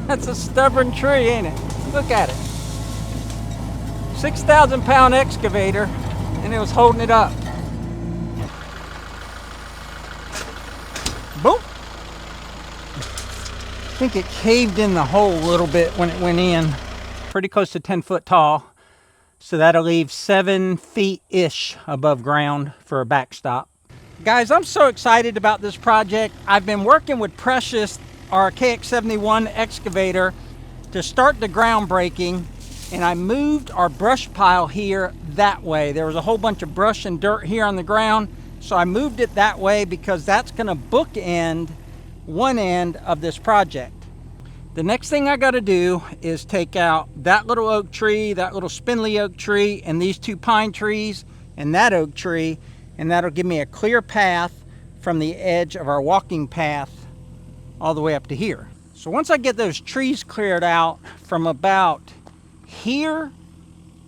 That's a stubborn tree, ain't it? Look at it. 6,000-pound excavator, and it was holding it up. Boom. I think it caved in the hole a little bit when it went in. Pretty close to 10 foot tall. So that'll leave 7 feet-ish above ground for a backstop. Guys, I'm so excited about this project. I've been working with Precious, our KX71 excavator, to start the groundbreaking, and I moved our brush pile here that way. There was a whole bunch of brush and dirt here on the ground, so I moved it that way because that's gonna bookend one end of this project. The next thing I gotta do is take out that little oak tree, that little spindly oak tree, and these 2 pine trees, and that oak tree, and that'll give me a clear path from the edge of our walking path all the way up to here. So once I get those trees cleared out from about here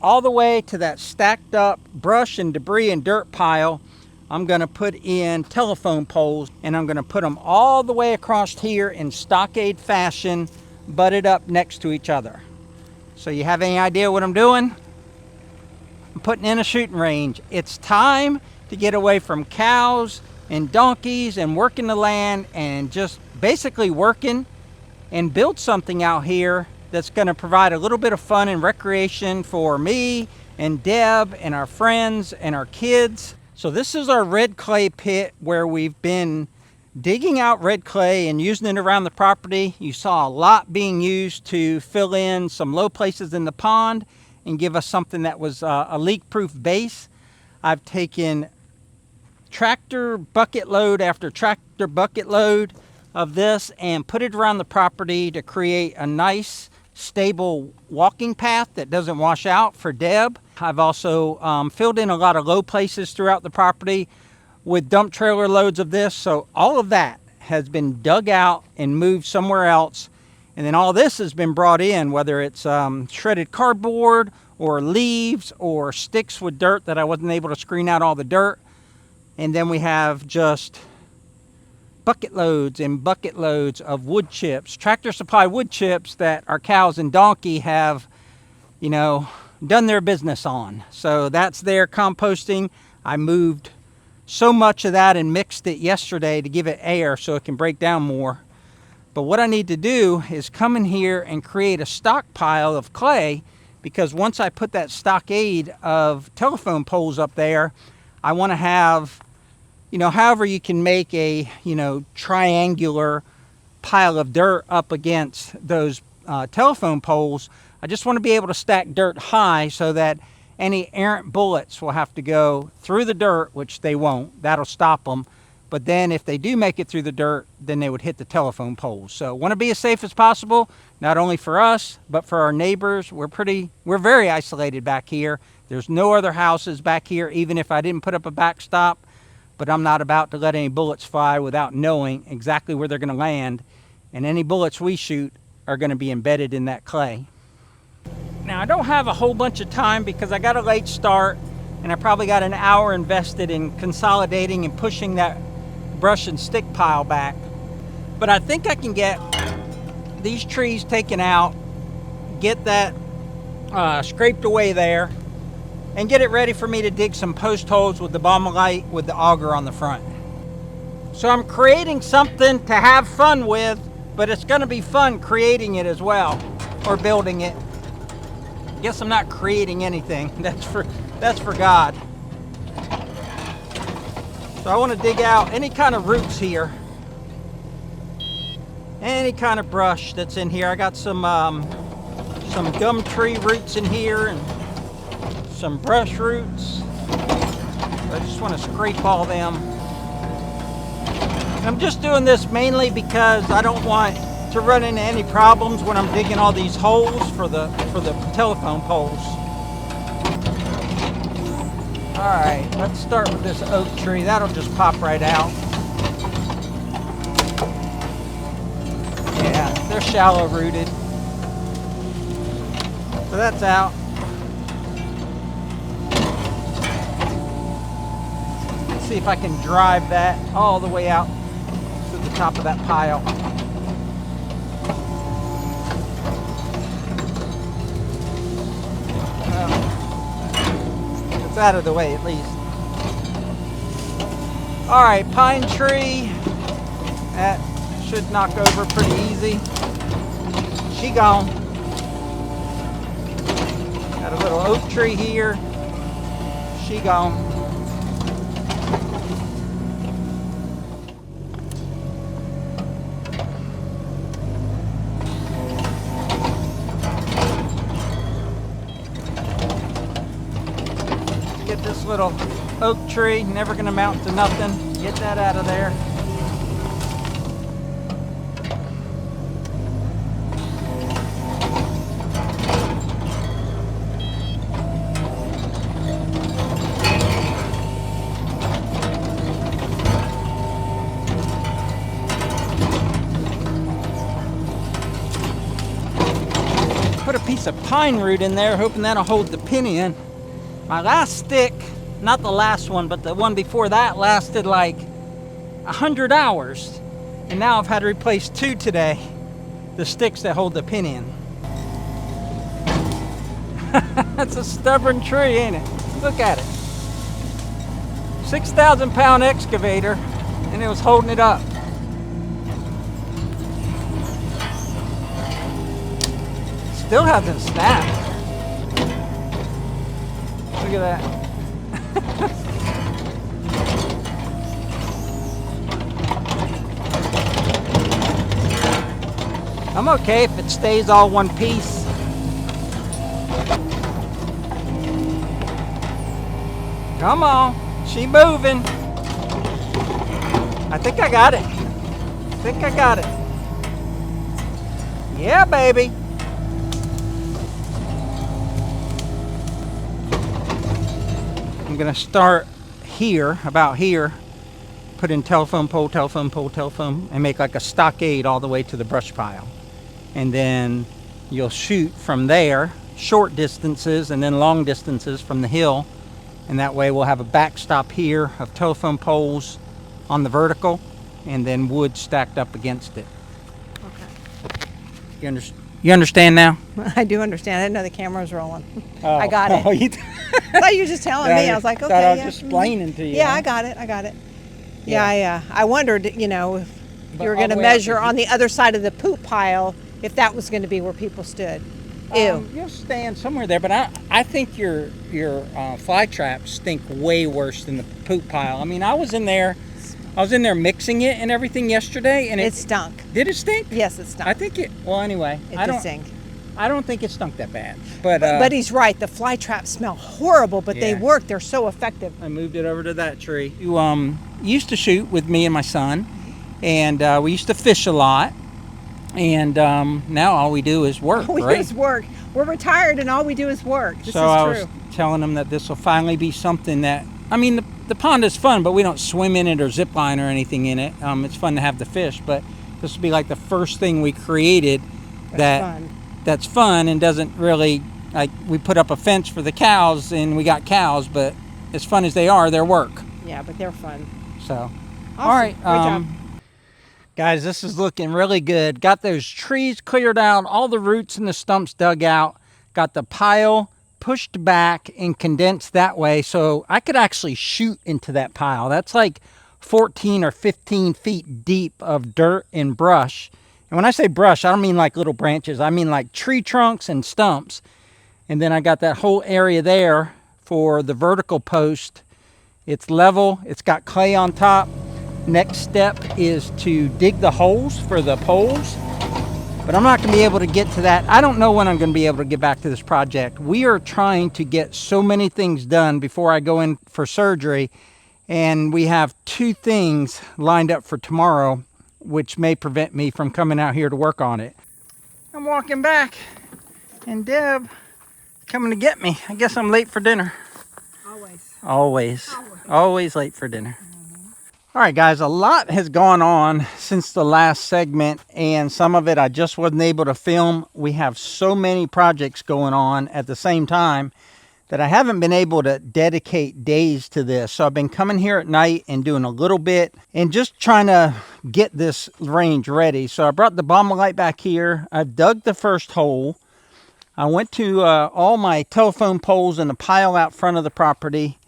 all the way to that stacked up brush and debris and dirt pile, I'm gonna put in telephone poles, and I'm gonna put them all the way across here in stockade fashion, butted up next to each other. So you have any idea what I'm doing? I'm putting in a shooting range. It's time to get away from cows and donkeys and working the land and just basically working and build something out here that's going to provide a little bit of fun and recreation for me and Deb and our friends and our kids. So this is our red clay pit where we've been digging out red clay and using it around the property. You saw a lot being used to fill in some low places in the pond and give us something that was a leak-proof base. I've taken tractor bucket load after tractor bucket load of this and put it around the property to create a nice stable walking path that doesn't wash out for Deb. I've also filled in a lot of low places throughout the property with dump trailer loads of this. So all of that has been dug out and moved somewhere else. And then all this has been brought in, whether it's shredded cardboard or leaves or sticks with dirt that I wasn't able to screen out all the dirt. And then we have just bucket loads and bucket loads of wood chips, Tractor Supply wood chips that our cows and donkey have, you know, done their business on. So that's their composting. I moved so much of that and mixed it yesterday to give it air so it can break down more. But what I need to do is come in here and create a stockpile of clay, because once I put that stockade of telephone poles up there, I want to have, you know, however you can make a, you know, triangular pile of dirt up against those telephone poles. I just want to be able to stack dirt high so that any errant bullets will have to go through the dirt, which they won't. That'll stop them. But then if they do make it through the dirt, then they would hit the telephone poles. So want to be as safe as possible, not only for us, but for our neighbors. We're very isolated back here. There's no other houses back here, even if I didn't put up a backstop. But I'm not about to let any bullets fly without knowing exactly where they're going to land. And any bullets we shoot are going to be embedded in that clay. Now, I don't have a whole bunch of time because I got a late start, and I probably got an hour invested in consolidating and pushing that brush and stick pile back. But I think I can get these trees taken out, get that scraped away there, and get it ready for me to dig some post holes with the Bommalite with the auger on the front. So I'm creating something to have fun with, but it's going to be fun creating it as well, or building it. Guess I'm not creating anything. That's for God. So I want to dig out any kind of roots here, any kind of brush that's in here. I got some gum tree roots in here and some brush roots. I just want to scrape all them. I'm just doing this mainly because I don't want to run into any problems when I'm digging all these holes for the telephone poles. Alright, let's start with this oak tree. That'll just pop right out. Yeah, they're shallow rooted. So that's out. Let's see if I can drive that all the way out to the top of that pile. It's out of the way at least. All right, pine tree. That should knock over pretty easy. She gone. Got a little oak tree here. She gone. Get this little oak tree, never gonna mount to nothing. Get that out of there. Put a piece of pine root in there, hoping that'll hold the pin in. My last stick, not the last one, but the one before that, lasted like 100 hours. And now I've had to replace 2 today. The sticks that hold the pin in. That's a stubborn tree, ain't it? Look at it. 6,000 pound excavator, and it was holding it up. Still hasn't snapped. Look at that. I'm okay if it stays all one piece. Come on, she moving. I think I got it. I think I got it. Yeah, baby. I'm gonna start here, about here, put in telephone pole, and make like a stockade all the way to the brush pile. And then you'll shoot from there, short distances and then long distances from the hill. And that way we'll have a backstop here of telephone poles on the vertical and then wood stacked up against it. Okay. You understand now? I do understand. I didn't know the camera was rolling. Oh. I got it. Oh, I thought you were just telling me. I was like, okay. I was just explaining to you. Yeah, I got it. Yeah. I wondered, if you were going to measure on the other side of the poop pile, if that was going to be where people stood. Ew. You'll stand somewhere there, but I think your fly traps stink way worse than the poop pile. I mean, I was in there mixing it and everything yesterday, and it stunk. Did it stink? Yes, it stunk. I think it. Well, anyway, it did stink. I don't think it stunk that bad, but he's right. The fly traps smell horrible, but they work. They're so effective. I moved it over to that tree. You used to shoot with me and my son, and we used to fish a lot. And now all we do is work. All we do is work. We're retired, and all we do is work. This is true. So I was telling them that this will finally be something that, I mean, the pond is fun, but we don't swim in it or zip line or anything in it. It's fun to have the fish, but this will be like the first thing we created that's fun and doesn't really, like, we put up a fence for the cows and we got cows, but as fun as they are, they're work. Yeah, but they're fun. So, awesome. All right. Great job. Guys, this is looking really good. Got those trees cleared out, all the roots and the stumps dug out. Got the pile pushed back and condensed that way so I could actually shoot into that pile. That's like 14 or 15 feet deep of dirt and brush. And when I say brush, I don't mean like little branches. I mean like tree trunks and stumps. And then I got that whole area there for the vertical post. It's level. It's got clay on top. Next step is to dig the holes for the poles, but I'm not going to be able to get to that. I don't know when I'm going to be able to get back to this project. We are trying to get so many things done before I go in for surgery, and we have 2 things lined up for tomorrow, which may prevent me from coming out here to work on it. I'm walking back, and Deb coming to get me. I guess I'm late for dinner. Always late for dinner. All right, guys, a lot has gone on since the last segment, and some of it I just wasn't able to film. We have so many projects going on at the same time that I haven't been able to dedicate days to this. So I've been coming here at night and doing a little bit and just trying to get this range ready. So I brought the bomb light back here. I dug the first hole. I went to all my telephone poles in a pile out front of the property,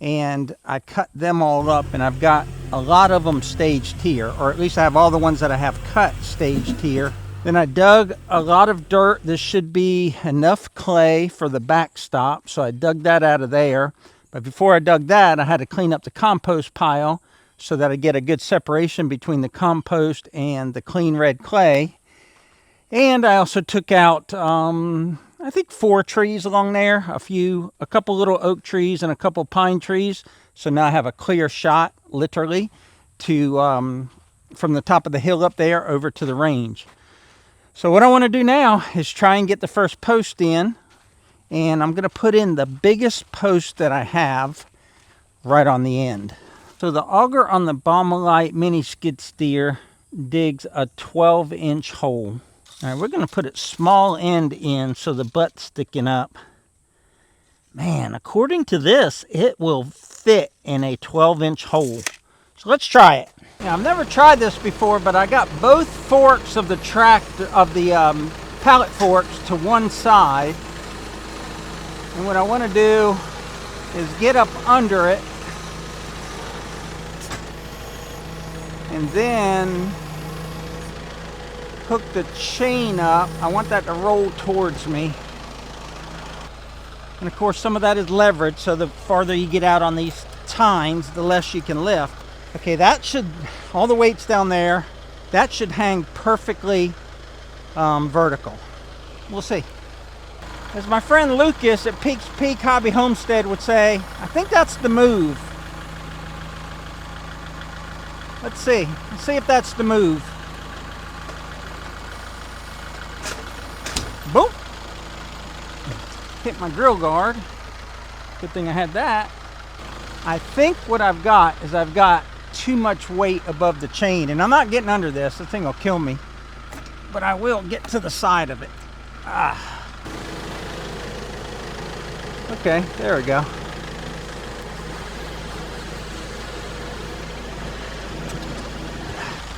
and I cut them all up, and I've got a lot of them staged here, or at least I have all the ones that I have cut staged here. Then I dug a lot of dirt. This should be enough clay for the backstop, so I dug that out of there. But before I dug that, I had to clean up the compost pile so that I get a good separation between the compost and the clean red clay. And I also took out, I think 4 trees along there, a couple little oak trees and a couple pine trees. So now I have a clear shot, literally, to from the top of the hill up there over to the range. So what I want to do now is try and get the first post in, and I'm going to put in the biggest post that I have right on the end. So the auger on the Baumolite mini skid steer digs a 12-inch hole. All right, we're going to put it small end in so the butt's sticking up. Man, according to this, it will fit in a 12-inch hole. So let's try it. Now, I've never tried this before, but I got both forks of the pallet forks to one side. And what I want to do is get up under it and then hook the chain up. I want that to roll towards me. And of course, some of that is leverage, so the farther you get out on these tines, the less you can lift. Okay, that should, all the weight's down there, that should hang perfectly vertical. We'll see. As my friend Lucas at Peaks Peak Hobby Homestead would say, I think that's the move. Let's see if that's the move. Boom! Hit my grill guard. Good thing I had that. I think what I've got is I've got too much weight above the chain, and I'm not getting under this. The thing will kill me. But I will get to the side of it. Okay, there we go.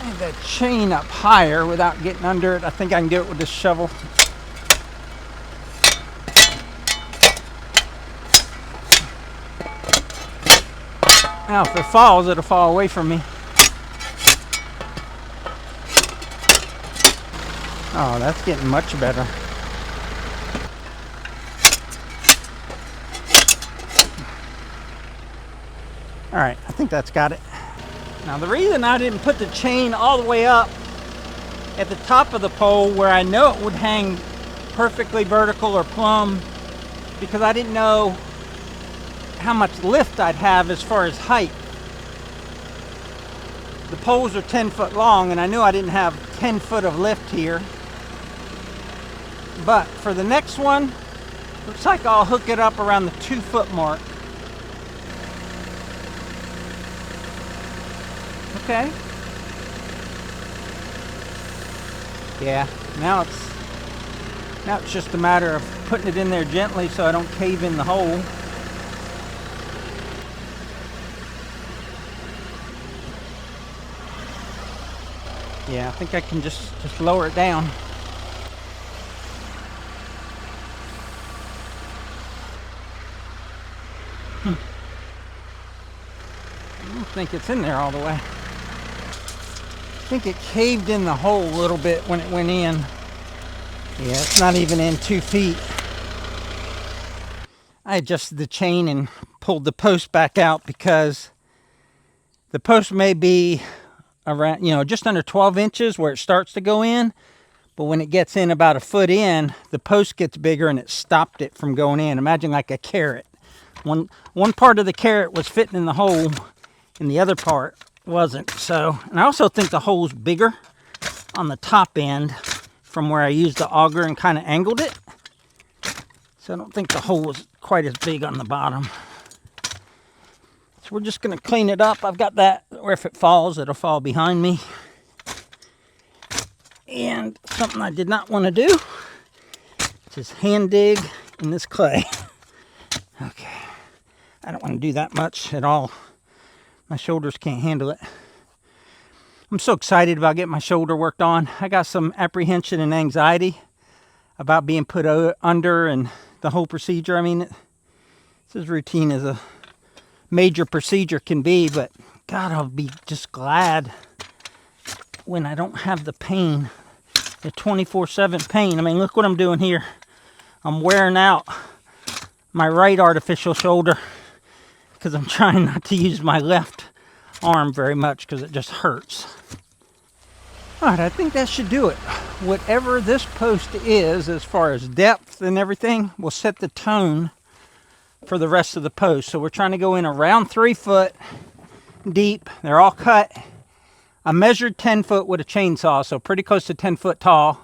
And the chain up higher without getting under it. I think I can do it with this shovel. Now, if it falls, it'll fall away from me. Oh, that's getting much better. All right, I think that's got it. Now, the reason I didn't put the chain all the way up at the top of the pole where I know it would hang perfectly vertical or plumb, because I didn't know how much lift I'd have as far as height. The poles are 10 foot long, and I knew I didn't have 10 foot of lift here. But for the next one, looks like I'll hook it up around the 2 foot mark. Okay. Yeah, now it's just a matter of putting it in there gently so I don't cave in the hole. Yeah, I think I can just lower it down. I don't think it's in there all the way. I think it caved in the hole a little bit when it went in. Yeah, it's not even in 2 feet. I adjusted the chain and pulled the post back out because the post may be around, just under 12 inches where it starts to go in. But when it gets in about a foot in, the post gets bigger and it stopped it from going in. Imagine like a carrot. One part of the carrot was fitting in the hole and the other part wasn't. So, and I also think the hole's bigger on the top end from where I used the auger and kind of angled it. So I don't think the hole was quite as big on the bottom. So we're just going to clean it up. I've got that where if it falls, it'll fall behind me. And something I did not want to do is hand dig in this clay. Okay. I don't want to do that much at all. My shoulders can't handle it. I'm so excited about getting my shoulder worked on. I got some apprehension and anxiety about being put under and the whole procedure. I mean, it's as routine as a major procedure can be, but God, I'll be just glad when I don't have the pain, the 24/7 pain. I mean, look what I'm doing here. I'm wearing out my right artificial shoulder because I'm trying not to use my left arm very much because it just hurts. All right, I think that should do it. Whatever this post is, as far as depth and everything, will set the tone for the rest of the post. So we're trying to go in around 3 foot deep. They're all cut. I measured 10 foot with a chainsaw, so pretty close to 10 foot tall.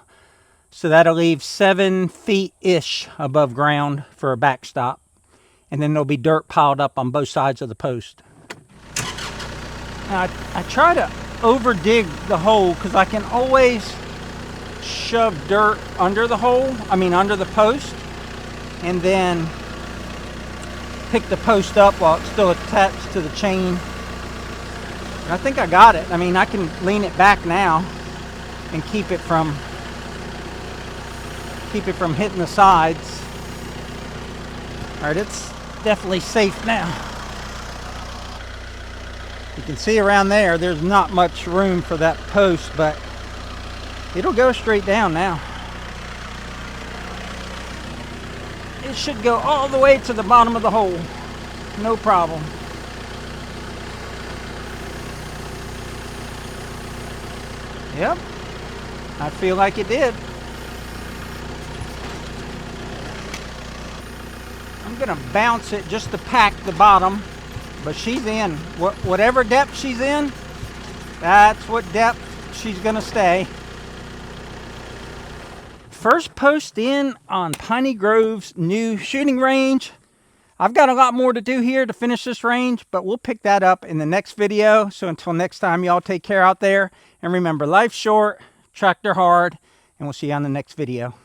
So that'll leave 7 feet-ish above ground for a backstop. And then there'll be dirt piled up on both sides of the post. Now, I try to over dig the hole because I can always shove dirt under the hole, under the post, and then pick the post up while it's still attached to the chain. And I think I got it. I can lean it back now and keep it from hitting the sides. All right, it's definitely safe now. You can see around there's not much room for that post, but it'll go straight down now. It should go all the way to the bottom of the hole. No problem. Yep, I feel like it did. I'm gonna bounce it just to pack the bottom, but she's in. Whatever depth she's in, that's what depth she's gonna stay. First post in on Piney Grove's new shooting range. I've got a lot more to do here to finish this range, but we'll pick that up in the next video. So until next time, y'all take care out there. And remember, life's short, tractor hard, and we'll see you on the next video.